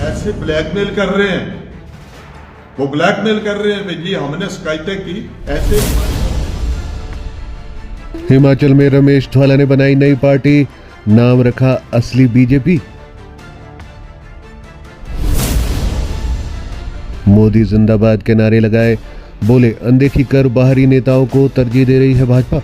ऐसे ब्लैकमेल कर रहे हैं, वो ब्लैकमेल कर रहे हैं भाई जी हमने शिकायतें की ऐसे। हिमाचल में रमेश धवाला ने बनाई नई पार्टी, नाम रखा असली बीजेपी। मोदी जिंदाबाद के नारे लगाए, बोले अनदेखी कर बाहरी नेताओं को तरजीह दे रही है भाजपा।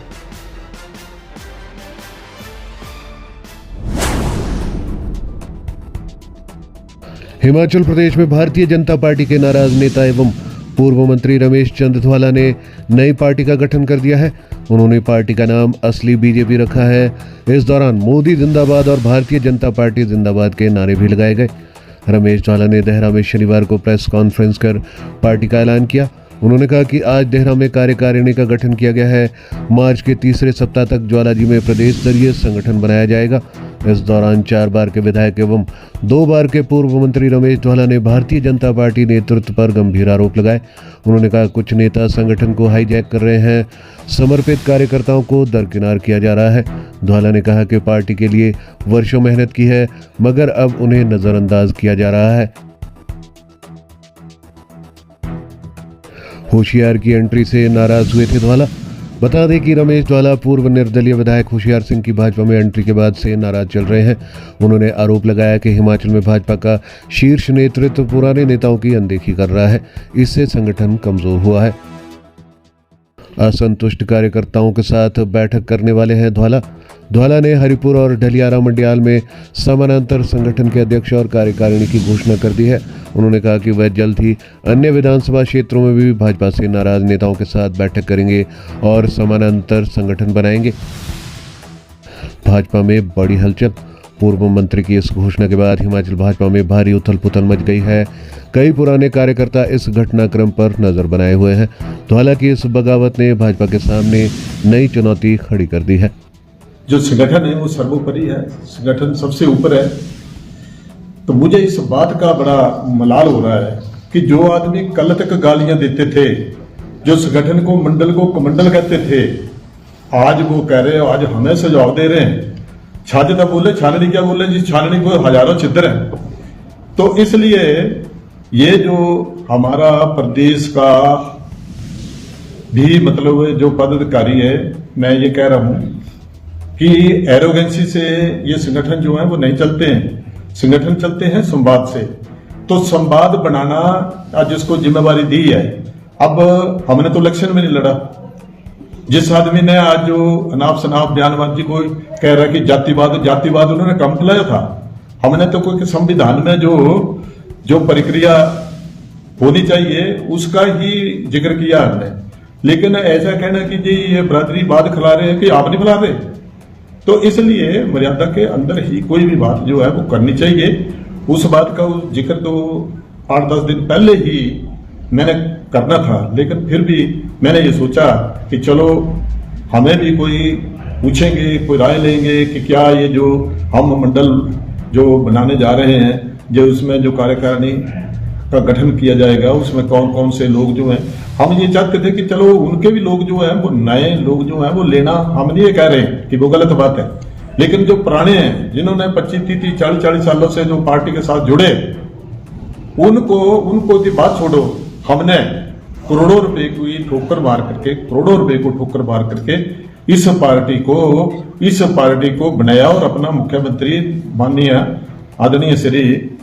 हिमाचल प्रदेश में भारतीय जनता पार्टी के नाराज नेता एवं पूर्व मंत्री रमेश चंद धवाला ने नई पार्टी का गठन कर दिया है। उन्होंने पार्टी का नाम असली बीजेपी रखा है। इस दौरान मोदी जिंदाबाद और भारतीय जनता पार्टी जिंदाबाद के नारे भी लगाए गए। रमेश धवाला ने देहरा में शनिवार को प्रेस कॉन्फ्रेंस कर पार्टी का ऐलान किया। उन्होंने कहा कि आज देहरा में कार्यकारिणी का गठन किया गया है। मार्च के तीसरे सप्ताह तक ज्वालाजी में प्रदेश स्तरीय संगठन बनाया जाएगा। इस दौरान 4 बार के विधायक एवं 2 बार के पूर्व मंत्री रमेश धवाला ने भारतीय जनता पार्टी नेतृत्व पर गंभीर आरोप लगाए। उन्होंने कहा कुछ नेता संगठन को हाईजैक कर रहे हैं, समर्पित कार्यकर्ताओं को दरकिनार किया जा रहा है। धवाला ने कहा कि पार्टी के लिए वर्षों मेहनत की है, मगर अब उन्हें नजरअंदाज किया जा रहा है। होशियार की एंट्री से नाराज हुए थे धवाला। बता दें कि रमेश धवाला पूर्व निर्दलीय विधायक होशियार सिंह की भाजपा में एंट्री के बाद से नाराज चल रहे हैं। उन्होंने आरोप लगाया कि हिमाचल में भाजपा का शीर्ष नेतृत्व पुराने नेताओं की अनदेखी कर रहा है, इससे संगठन कमजोर हुआ है। असंतुष्ट कार्यकर्ताओं के साथ बैठक करने वाले हैं धवाला। धवाला ने हरिपुर और ढलियारा मंडियाल में समानांतर संगठन के अध्यक्ष और कार्यकारिणी की घोषणा कर दी है। उन्होंने कहा कि वह जल्द ही अन्य विधानसभा क्षेत्रों में भी भाजपा से नाराज नेताओं के साथ बैठक करेंगे और समानांतर संगठन बनाएंगे। भाजपा में बड़ी हलचल। पूर्व मंत्री की इस घोषणा के बाद हिमाचल भाजपा में भारी उथल पुथल मच गई है। कई पुराने कार्यकर्ता इस घटनाक्रम पर नजर बनाए हुए हैं। धवाला की इस बगावत ने भाजपा के सामने नई चुनौती खड़ी कर दी है। जो संगठन है वो सर्वोपरि है, संगठन सबसे ऊपर है। तो मुझे इस बात का बड़ा मलाल हो रहा है कि जो आदमी कल तक गालियां देते थे, जो संगठन को मंडल को कमंडल कहते थे, आज वो कह रहे हैं, आज हमें सुझाव दे रहे हैं। छाजदा बोले छाननी क्या बोले जी, छाननी को हजारों छिद्र हैं। तो इसलिए ये जो हमारा प्रदेश का भी मतलब जो पदाधिकारी है, मैं ये कह रहा हूं कि एरोगेंसी से ये संगठन जो है वो नहीं चलते हैं। संगठन चलते हैं संवाद से। तो संवाद बनाना आज जिसको जिम्मेवारी दी है, अब हमने तो इलेक्शन में नहीं लड़ा। जिस आदमी ने आज जो अनाप शनाप बयानबाजी को कह रहा है कि जातिवाद उन्होंने कम खिलाया था। हमने तो कोई संविधान में जो प्रक्रिया होनी चाहिए उसका ही जिक्र किया हमने। लेकिन ऐसा कहना कि जी ये बरादरीवाद खिला रहे हैं कि आप नहीं खिला रहे, तो इसलिए मर्यादा के अंदर ही कोई भी बात जो है वो करनी चाहिए। उस बात का जिक्र तो 8-10 दिन पहले ही मैंने करना था, लेकिन फिर भी मैंने ये सोचा कि चलो हमें भी कोई पूछेंगे, कोई राय लेंगे कि क्या ये जो हम मंडल जो बनाने जा रहे हैं, जो उसमें जो कार्यकारिणी का गठन किया जाएगा, उसमें कौन कौन से लोग जो हैं, हम ये चाहते थे कि चलो उनके भी लोग जो हैं वो नए लोग जो हैं वो लेना। हम नहीं ये कह रहे कि वो गलत बात है, लेकिन जो पुराने हैं जिन्होंने 25-30, 40 सालों से जो पार्टी के साथ जुड़े, उनको की बात छोड़ो। हमने करोड़ों रुपए की ठोकर मार करके इस पार्टी को बनाया और अपना मुख्यमंत्री माननीय आदरणीय श्री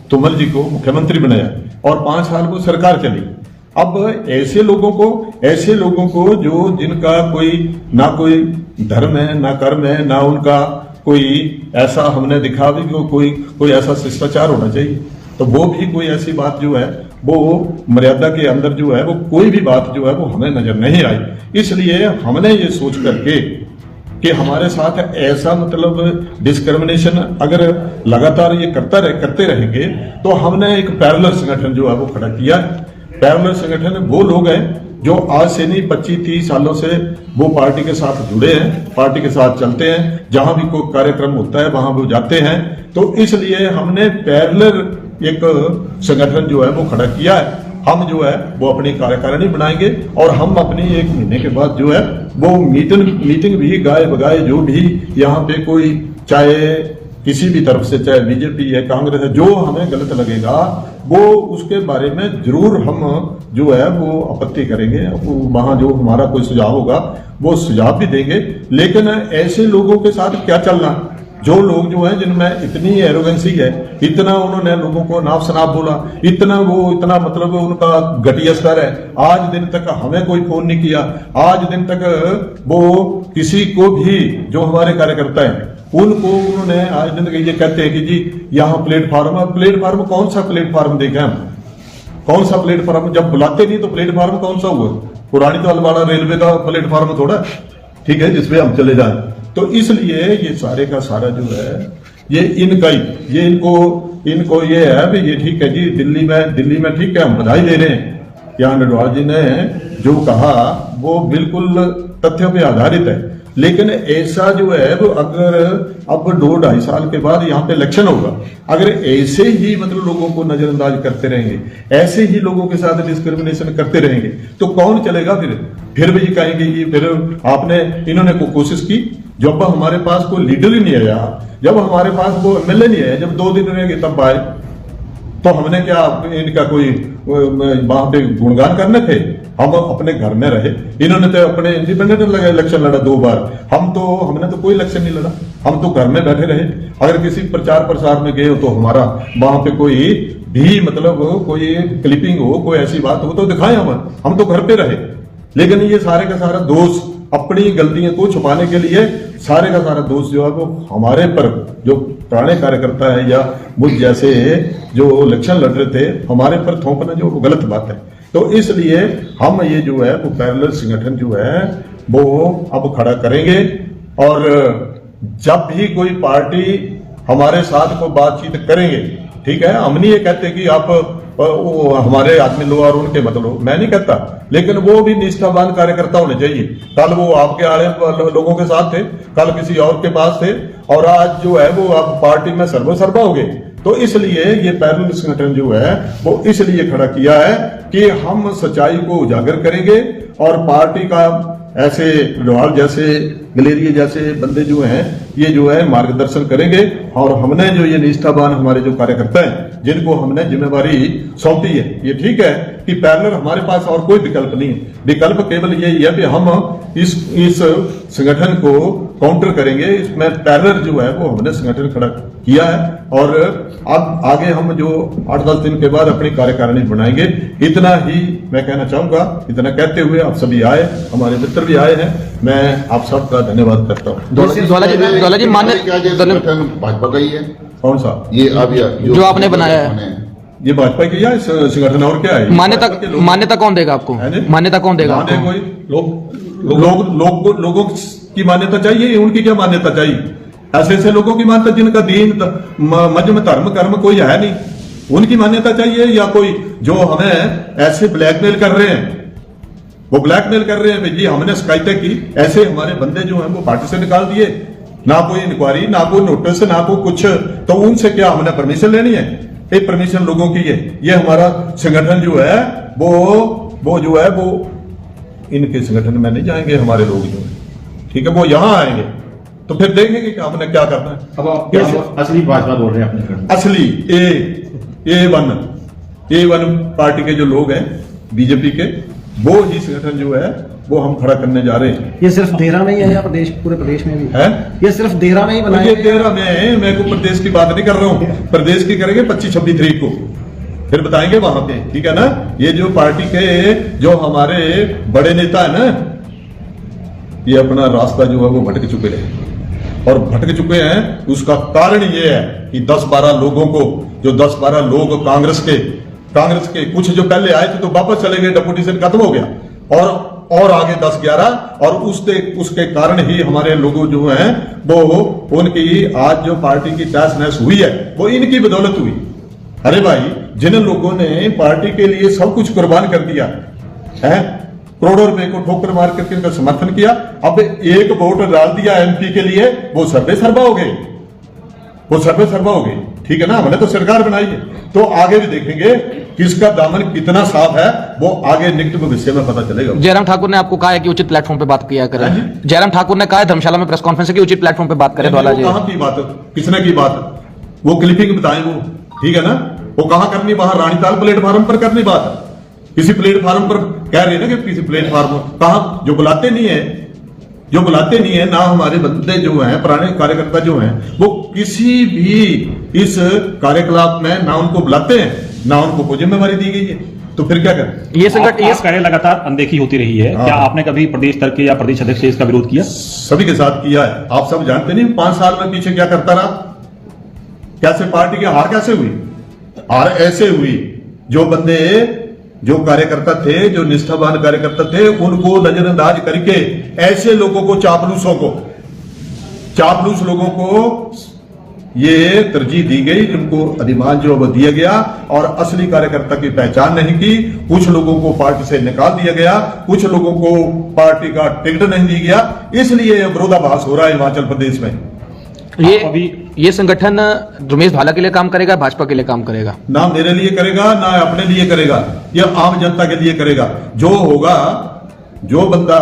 तोमर जी को मुख्यमंत्री बनाया और 5 साल को सरकार चली। अब ऐसे लोगों को जो जिनका ना कोई धर्म है, ना कर्म है, ना उनका कोई ऐसा हमने दिखा भी कोई ऐसा शिष्टाचार होना चाहिए, तो वो भी कोई ऐसी बात जो है वो मर्यादा के अंदर जो है वो कोई भी बात जो है वो हमें नजर नहीं आई। इसलिए हमने ये सोच करके कि हमारे साथ ऐसा मतलब डिस्क्रिमिनेशन अगर लगातार ये करते रहेंगे तो हमने एक पैरेलल संगठन जो है वो खड़ा किया। पैरेलल संगठन वो लोग हैं जो आज से नहीं 25-30 सालों से वो पार्टी के साथ जुड़े हैं, पार्टी के साथ चलते हैं, जहां भी कोई कार्यक्रम होता है वहां वो जाते हैं। तो इसलिए हमने पैरेलल एक संगठन जो है वो खड़ा किया है। हम जो है वो अपनी कार्यकारिणी बनाएंगे और हम अपनी 1 महीने के बाद जो है वो मीटिंग भी गाए बगाए जो भी यहाँ पे कोई चाहे किसी भी तरफ से, चाहे बीजेपी है, कांग्रेस है, जो हमें गलत लगेगा वो उसके बारे में जरूर हम जो है वो आपत्ति करेंगे। वो वहां जो हमारा कोई सुझाव होगा वो सुझाव भी देंगे। लेकिन ऐसे लोगों के साथ क्या चलना, जो लोग जो हैं जिनमें इतनी एरोगेंसी है, इतना उन्होंने लोगों को नाप शनाप बोला, इतना मतलब उनका घटिया स्तर है, आज दिन तक हमें कोई फोन नहीं किया, आज दिन तक वो किसी को भी जो हमारे कार्यकर्ता हैं उनको उन्होंने आज दिन तक ये कहते हैं कि जी यहाँ प्लेटफार्म कौन सा प्लेटफार्म देखें हम, कौन सा प्लेटफार्म, जब बुलाते नहीं तो प्लेटफार्म कौन सा हुआ? पुरानी तो अलवाड़ा रेलवे का प्लेटफार्म थोड़ा, ठीक है, जिसपे हम चले जाए। तो इसलिए ये सारे का सारा जो है ये इनका ही, ये इनको ये है भी ये ठीक है जी, दिल्ली में ठीक है, हम बधाई दे रहे हैं। यहाँ नडवाल जी ने जो कहा वो बिल्कुल तथ्यों पे आधारित है। लेकिन ऐसा जो है वो अगर अब 2-2.5 साल के बाद यहाँ पे इलेक्शन होगा, अगर ऐसे ही मतलब लोगों को नजरअंदाज करते रहेंगे, ऐसे ही लोगों के साथ डिस्क्रिमिनेशन करते रहेंगे तो कौन चलेगा? फिर भी कहेंगे कि फिर इन्होंने कोशिश की। जब हमारे पास कोई लीडर ही नहीं आया, जब हमारे पास वो एमएलए नहीं आया, जब 2 दिन रहेंगे तब आए, तो हमने क्या इनका कोई वहां पे गुणगान करने थे? हम अपने घर में रहे। इन्होंने तो अपने इंडिपेंडेंट इलेक्शन लड़ा 2 बार, हमने तो कोई इलेक्शन नहीं लड़ा, हम तो घर में बैठे रहे। अगर किसी प्रचार प्रसार में गए हो तो हमारा वहां पे कोई भी मतलब कोई क्लिपिंग हो, कोई ऐसी बात हो तो दिखाएं, हम तो घर पे रहे। लेकिन ये सारे का सारा दोष, अपनी गलतियों को छुपाने के लिए सारे का सारा दोष जो है वो हमारे पर, जो पुराने कार्यकर्ता है या मुझ जैसे जो इलेक्शन लड़ रहे थे, हमारे पर थोपना जो गलत बात है। तो इसलिए हम ये जो है वो पैरेलल संगठन जो है वो अब खड़ा करेंगे। और जब भी कोई पार्टी हमारे साथ कोई बातचीत करेंगे, ठीक है, हम नहीं ये कहते कि आप हमारे आदमी लो और उनके मत लो, मैं नहीं कहता, लेकिन वो भी निष्ठावान कार्यकर्ता होने चाहिए। कल वो आपके आड़े लोगों के साथ थे, कल किसी और के पास थे, और आज जो है वो आप पार्टी में सर्वसर्वा हो गए। तो इसलिए ये पैरेलल संगठन जो है वो इसलिए खड़ा किया है कि हम सच्चाई को उजागर करेंगे और पार्टी का ऐसे नडवाल जैसे, गलेरिया जैसे बंदे जो हैं ये जो है मार्गदर्शन करेंगे। और हमने जो ये निष्ठावान हमारे जो कार्यकर्ता हैं जिनको हमने जिम्मेवारी सौंपी है, ये ठीक है कि पैरेलल हमारे पास और कोई विकल्प नहीं है। विकल्प केवल यही है कि हम इस संगठन को काउंटर करेंगे। इसमें पैरेलल जो है वो हमने संगठन खड़ा किया है और अब आगे हम जो 8-10 दिन के बाद अपनी कार्यकारिणी बनाएंगे। इतना ही मैं कहना चाहूंगा। इतना कहते हुए आप सभी आए, हमारे मित्र भी आए हैं, मैं आप सबका धन्यवाद करता हूँ। ज्वाला जी मान्य भाजपा का ही है कौन सा? ये अब जो आपने बनाया है ये भाजपा की या संगठन और क्या है? मान्यता कौन देगा आपको? मान्यता कौन देगा आपको? कोई लोगों की मान्यता चाहिए, उनकी क्या मान्यता चाहिए? ऐसे लोगों की मान्यता जिनका दीन मजहब धर्म कर्म कोई है नहीं, उनकी मान्यता चाहिए? या कोई जो हमें ऐसे ब्लैकमेल कर रहे हैं, वो ब्लैकमेल कर रहे हैं जी हमने शिकायतें की, ऐसे हमारे बंदे जो हैं वो पार्टी से निकाल दिए, ना कोई इंक्वायरी, ना कोई नोटिस, ना कोई कुछ, तो उनसे क्या हमने परमिशन लेनी है? ये परमिशन लोगों की है। ये हमारा संगठन जो है वो जो है वो इनके संगठन में नहीं जाएंगे हमारे लोग जो है, ठीक है, वो यहां आएंगे तो फिर देखेंगे कि हमने क्या करना है। अब आप असली भाजपा बोल रहे हैं अपने असली ए1 पार्टी के जो लोग हैं बीजेपी के, वो ही संगठन जो है वो हम खड़ा करने जा रहे हैं। ये सिर्फ देहरा में ही है या पूरे प्रदेश में भी है? ये सिर्फ देहरा में ही बनाया? ये देहरा में है, मैं को प्रदेश की बात नहीं कर रहा हूँ। प्रदेश की करेंगे 25-26 तारीख को, फिर बताएंगे वहां पे, ठीक है ना। ये जो पार्टी के जो हमारे बड़े नेता है ना, ये अपना रास्ता जो है वो भटक चुके हैं और भटक चुके हैं। उसका कारण ये है कि 10-12 लोगों को, जो 10-12 लोग कांग्रेस के कुछ जो पहले आए थे तो वापस चले गए, डेपुटेशन खत्म हो गया, और आगे 10-11, और उसके कारण ही हमारे लोगों जो हैं वो उनकी आज जो पार्टी की तहस नहस हुई है वो इनकी बदौलत हुई। अरे भाई, जिन लोगों ने पार्टी के लिए सब कुछ कुर्बान कर दिया है, करोड़ों रुपए को ठोकर मार करके इनका समर्थन किया, अब एक वोट डाल दिया एमपी के लिए, वो सर्वे सर्वा हो गए, ठीक है ना। हमने तो सरकार बनाई है, तो आगे भी देखेंगे किसका दामन कितना साफ है वो आगे निकट भविष्य में पता चलेगा। जयराम ठाकुर ने आपको कहा है कि उचित प्लेटफॉर्म पे बात किया करें। जयराम ठाकुर ने कहा है धर्मशाला में प्रेस कॉन्फ्रेंस की उचित प्लेटफॉर्म पे बात करें ज्वाला जी। कहाँ की बात, किसने की बात, वो क्लिपिंग बताएं वो, ठीक है ना। वो कहाँ करनी, वहां रानीताल प्लेटफार्म पर करनी बात, किसी प्लेटफार्म पर कह रहे हैं ना कि किसी प्लेटफार्म कहाँ, जो बुलाते नहीं है, जो बुलाते नहीं है ना। हमारे बंदे जो हैं, पुराने कार्यकर्ता जो हैं, वो किसी भी इस कार्यकलाप में ना उनको बुलाते हैं ना उनको कोई जिम्मेवारी दी गई है, तो फिर क्या करें। ये संगठन आप कह रहे लगातार अनदेखी होती रही है, क्या आपने कभी प्रदेश स्तर के या प्रदेश अध्यक्ष से इसका विरोध किया? सभी के साथ किया है, आप सब जानते नहीं 5 साल में पीछे क्या करता रहा, कैसे पार्टी की हार कैसे हुई। हार ऐसे हुई जो बंदे, जो कार्यकर्ता थे, जो निष्ठावान कार्यकर्ता थे, उनको नजरअंदाज करके ऐसे लोगों को, चापलूस लोगों को ये तरजीह दी गई, जिनको अधिमान जो वो दिया गया और असली कार्यकर्ता की पहचान नहीं की। कुछ लोगों को पार्टी से निकाल दिया गया, कुछ लोगों को पार्टी का टिकट नहीं दिया गया, इसलिए विरोधाभास हो रहा है हिमाचल प्रदेश में। ये संगठन रमेश भाला के लिए काम करेगा, भाजपा के लिए काम करेगा? ना मेरे लिए करेगा ना अपने लिए करेगा, ये आम जनता के लिए करेगा। जो होगा, जो बंदा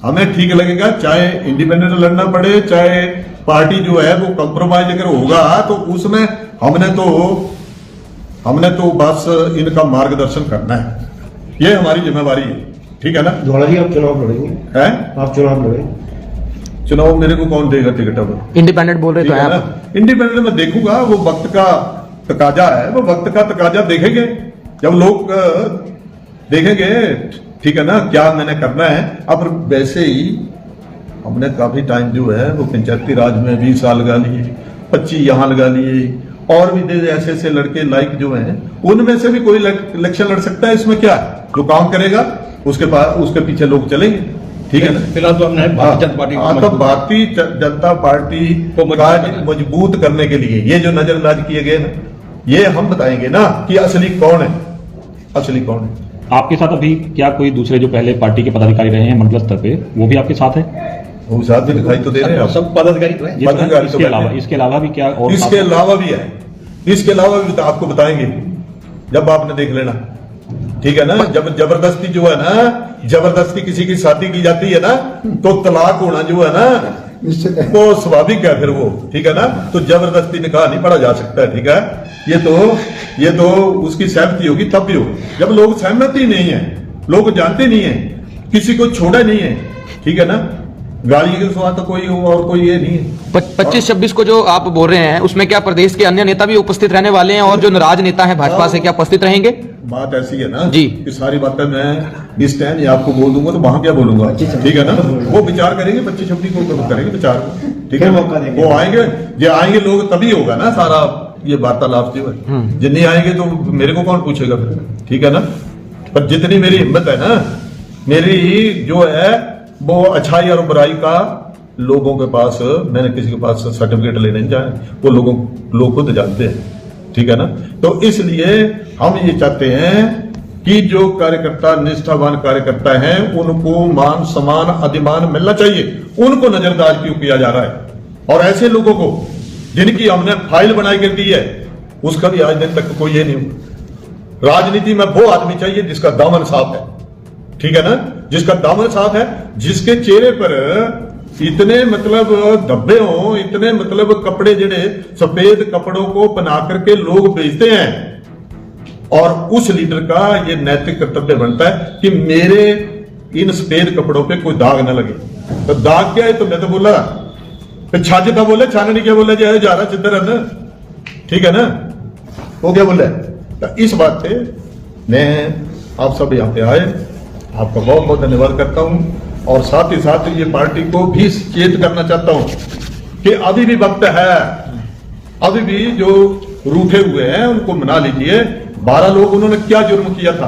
हमें ठीक लगेगा, चाहे इंडिपेंडेंट लड़ना पड़े, चाहे पार्टी जो है वो कंप्रोमाइज अगर होगा, तो उसमें हमने तो बस इनका मार्गदर्शन करना है, ये हमारी जिम्मेवारी है, ठीक है ना। ज्वाला जी आप चुनाव लड़ेंगे? है आप चुनाव लड़ेंगे? चुनाव मेरे को कौन देगा टिकट? अब इंडिपेंडेंट बोल रहे तो हैं आप? इंडिपेंडेंट में देखूंगा, वो वक्त का तकाजा है, वो वक्त का तकाजा देखेंगे जब लोग देखेंगे, ठीक है ना, क्या मैंने करना है। अब वैसे ही हमने काफी टाइम जो है वो पंचायती राज में 20 साल लगा लिए, 25 यहां लगा लिए, और भी ऐसे ऐसे लड़के लाइक जो हैं, उनमें से भी कोई इलेक्शन लड़ सकता है। इसमें क्या है, जो काम करेगा उसके पीछे लोग चलेंगे, ठीक है ना। फिलहाल तो हमने भारतीय जनता पार्टी तो भारतीय जनता पार्टी को मजबूत करने के लिए ये जो नजरअंदाज किए गए ना, ये हम बताएंगे ना कि असली कौन है, असली कौन है। आपके साथ अभी क्या कोई दूसरे जो पहले पार्टी के पदाधिकारी रहे हैं मंडल स्तर पे, वो भी आपके साथ है? वो साथ भी दिखाई तो दे रहे हैं, सब पदाधिकारी तो है। इसके अलावा भी क्या? और इसके अलावा भी है, इसके अलावा भी आपको बताएंगे जब आपने देख लेना, ठीक है ना। जब जबरदस्ती जो है ना, जबरदस्ती किसी की शादी की जाती है ना, तो तलाक होना जो है ना वो स्वाभाविक है फिर वो, ठीक है ना। तो जबरदस्ती निकाह नहीं पढ़ा जा सकता है, ठीक है। ये तो उसकी सहमति होगी तब भी हो, जब लोग सहमति नहीं है, लोग जानते नहीं है, किसी को छोड़ा नहीं है, ठीक है ना। गाली के सवाल तो कोई और कोई ये नहीं है। 25-26 को जो आप बोल रहे हैं उसमें क्या प्रदेश के अन्य नेता भी उपस्थित रहने वाले हैं, और जो नाराज नेता है भाजपा से क्या उपस्थित रहेंगे? बात ऐसी है ना जी कि सारी बातें मैं इस टाइम आपको बोल दूंगा तो वहां क्या बोलूंगा, ठीक है ना। वो विचार करेंगे, 25-26 को करेंगे विचार, ठीक है। वो आएंगे लोग, तभी होगा ना सारा ये वार्तालाप जो है। जिन नहीं आएंगे तो मेरे को कौन पूछेगा फिर, ठीक है ना। पर जितनी मेरी हिम्मत है ना, मेरी जो है वो अच्छाई और बुराई का लोगों के पास, मैंने किसी के पास सर्टिफिकेट लेने नहीं जाए, वो लोग खुद जानते हैं, ठीक है ना। तो इसलिए हम ये चाहते हैं कि जो कार्यकर्ता, निष्ठावान कार्यकर्ता हैं, उनको मान सम्मान अधिमान मिलना चाहिए। उनको नजरअंदाज क्यों किया जा रहा है? और ऐसे लोगों को जिनकी हमने फाइल बनाई कर दी है, उसका भी आज दिन तक कोई ये नहीं हुआ। राजनीति में वो आदमी चाहिए जिसका दामन साफ है, ठीक है ना, जिसका दामन साफ है, जिसके चेहरे पर इतने मतलब धब्बे हो, इतने मतलब कपड़े जड़े सफेद कपड़ों को बना करके लोग बेचते हैं। और उस लीडर का ये नैतिक कर्तव्य बनता है कि मेरे इन सफेद कपड़ों पे कोई दाग ना लगे। तो दाग क्या है? तो मैं तो बोला छाज का बोले, छाननी क्या बोले, जा रहा चिद्दर है ना, ठीक है ना। वो क्या बोले? तो इस बात पे मैं आप सब यहाँ पे आए, आपका बहुत बहुत धन्यवाद करता हूं। और साथ ही साथ ये पार्टी को भी सचेत करना चाहता हूं कि अभी भी वक्त है, अभी भी जो रूठे हुए हैं उनको मना लीजिए। 12 लोग, उन्होंने क्या जुर्म किया था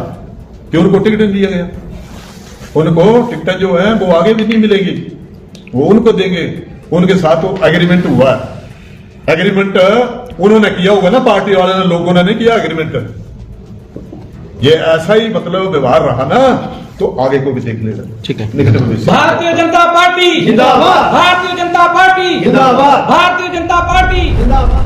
कि उनको टिकट नहीं दिया गया? उनको टिकट जो है वो आगे भी नहीं मिलेगी, वो उनको देंगे। उनके साथ वो एग्रीमेंट हुआ है, एग्रीमेंट उन्होंने किया होगा ना, पार्टी वाले ने, लोगों ने नहीं किया एग्रीमेंट। ये ऐसा ही मतलब व्यवहार रहा ना, तो आगे को भी देख लेगा, ठीक है। निकट भविष्य। भारतीय जनता पार्टी जिंदाबाद, भारतीय जनता पार्टी जिंदाबाद, भारतीय जनता पार्टी जिंदाबाद।